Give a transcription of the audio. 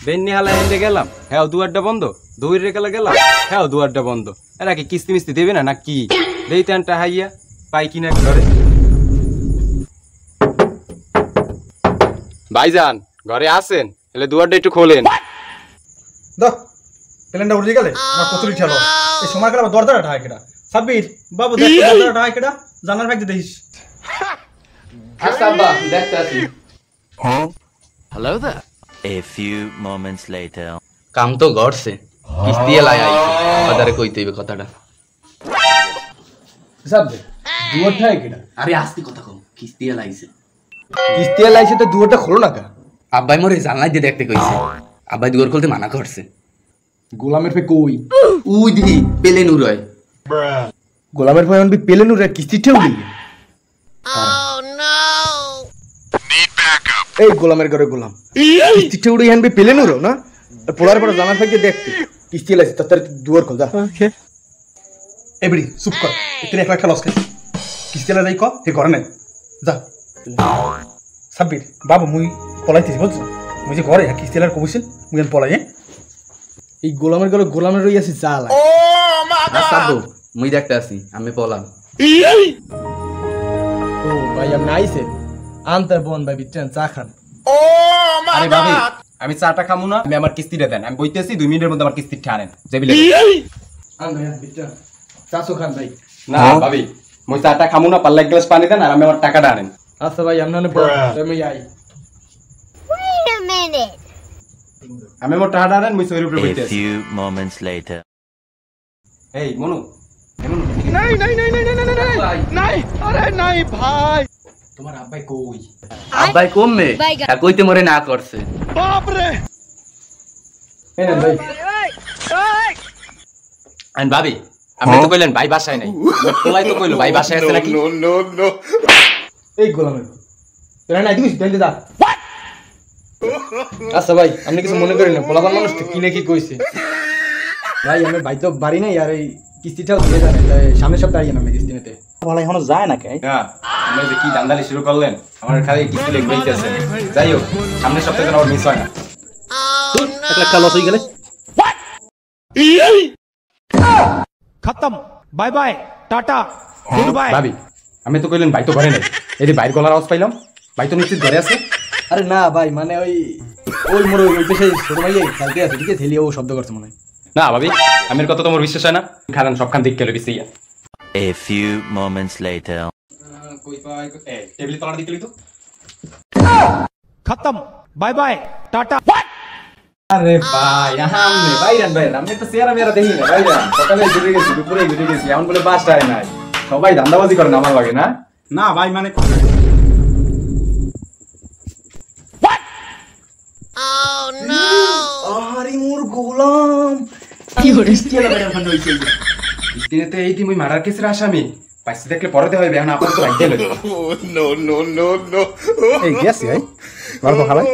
বেন্নি হালা হেঁটে গেলাম, হ্যাঁ দুয়ারটা বন্ধ, দৌড়ে গেলাম, হ্যাঁ দুয়ারটা বন্ধ। এরা কি কিস্তি মিস্তি দেবে না কি? দেই তেনটা হাইয়া পাই কিনা ঘরে। ভাইজান ঘরে আছেন? এলে দুয়ারটা একটু খোলেন। দাও প্লেনটা উড়ে গেলে আমার কচুরি ঠেলো। এই সময় গেলে আবার দরদাটা ঢাকা কেটা। সাব্বির বাবু দেখ দরদাটা ঢাকা কেটা, জানার ভাগ দিস। আচ্ছা আব্বা দেখতে আসি। Hello there. A few moments later. কাম তো গড়ছে, কিস্তি এলাই আইছে, বাজারে কইতে হইবে কথাটা। সাব্বির দুয়ার ঢাকা কেটা? আরে আস্তি কথা কম, কিস্তি এলাইছে। কিস্তি এলাইছে তো দুয়ারটা খোলো না কা? আব্বাই মোরে জানলাই দিয়ে দেখতে কইছে, আব্বাই দুয়ার খুলতে মানা করছে। গোলামের ফে কই? উই দিদি পেলে নুরয়। গোলামের ফে অনবি পেলে নুরে কিস্তি ঠেউলি। এই গোলামের ঘরে গোলাম কিস্তি ঠেউড়ি হানবি পেলে নুরো না? পড়ার পর জানার ভাগ দেখতে কিস্তি এলাইছে তার দুয়ার খোল যা। এবারে চুপ কর, তুই এক লাখ লস খাই। কিস্তি এলা যাই ক হে ঘরে নাই যা। সাব্বির বাবু মুই পলাইতেছি বুঝছো? মুই যে ঘরে কিস্তি এলার কইছিল মুই পলাই। এই গোলামের ঘরে গোলামের রই আছে জাল। আচ্ছা আব্বু মুই দেখতে আসি, আমি পলাম। ও ভাই আমি আইছে আনতে বোন ভাই বিটেন চা খান। আরে ভাবি আমি চাটা খামু না, আমি আমার কিস্তিটা দেন, আমি বইতেছি 2 মিনিটের মধ্যে আমার কিস্তি ঠানেন জেবিলে। আন ভাই বিটেন চাচো খান ভাই। না ভাবি মই চাটা খামু না, পারলে এক গ্লাস পানি দেন আর আমি আমার টাকাটা আনেন। আচ্ছা ভাই আমনে বল আমি আই। Wait a minute. আমি আমার টাকাটা আনেন, মই সইর উপরে A বইতেছি। few moments later. এই মনু, এই মনু। নাই নাই নাই নাই নাই নাই নাই আরে নাই ভাই। তোমার আব্বাই কই? আব্বাই কমবে, কইতে মোরে না করছে। বাপ রে এই নেন ভাই। আন ভাবি আপনি তো কইলেন ভাই বাসায় নাই, পোলাই তো কইলো ভাই বাসায় আছে নাকি? এই গোলামের তোরা নাই দিস দেন দা। আচ্ছা ভাই আপনি কিছু মনে করেন না, পোলাপান মানুষ তো কি নাকি কইছে। ভাই আমি ভাই তো বাড়ি নাই আর এই কিস্তিটাও দিয়ে জানে তাই সামনের সপ্তাহে আইয়েন আমি কিস্তি নিতে। ভালো এখনো যায় না কে? হ্যাঁ আপনি যে কি দান্দালি শুরু করলেন, আমার খালি কিস্তি লেগে গইতেছে। যাই হোক সামনের সপ্তাহে যেন আর মিস হয় না। এক লাখ লস হয়ে গেলে खत्म bye bye tata good bye. ভাবি আমি তো কইলেন ভাই তো ঘরে নাই, এই যে বাইর গলার আওয়াজ পাইলাম, ভাই তো নিশ্চিত ঘরে আছে। আরে না ভাই মানে ওই ওই মোর ওই পেশে ছোট ভাই খেলতে আছে ঠিক আছে, হেলিয়ে ও শব্দ করছে মনে হয়। না ভাবি আমের কথা তোমার বিশ্বাস হয় না? খারান সবখান দিক গেল গেছে ইয়া। A few moments later. কই পাই এ টেবিলে তলার দিকে লিতো। खत्म बाय बाय टाटा। আরে ভাই আমনে বাইরান আমি তো চেহারা মেরা দেখি না বাইরান। সকালে ঘুরে গেছি, দুপুরে ঘুরে গেছি, এখন বলে বাসটায় নাই। সবাই ধান্দাবাজি করে না আমার লাগে না? না ভাই মানে আরে মোর গোলাম কি হইছে কি লাগা ফান্ড হইছে। ইতিনেতে এই তুমি মারার কেসের আসামি পাইছি দেখলে পড়াতে হবে, এখন আপাতত রাখতে হলো। এই গেছে ভাই গল্প খালাই।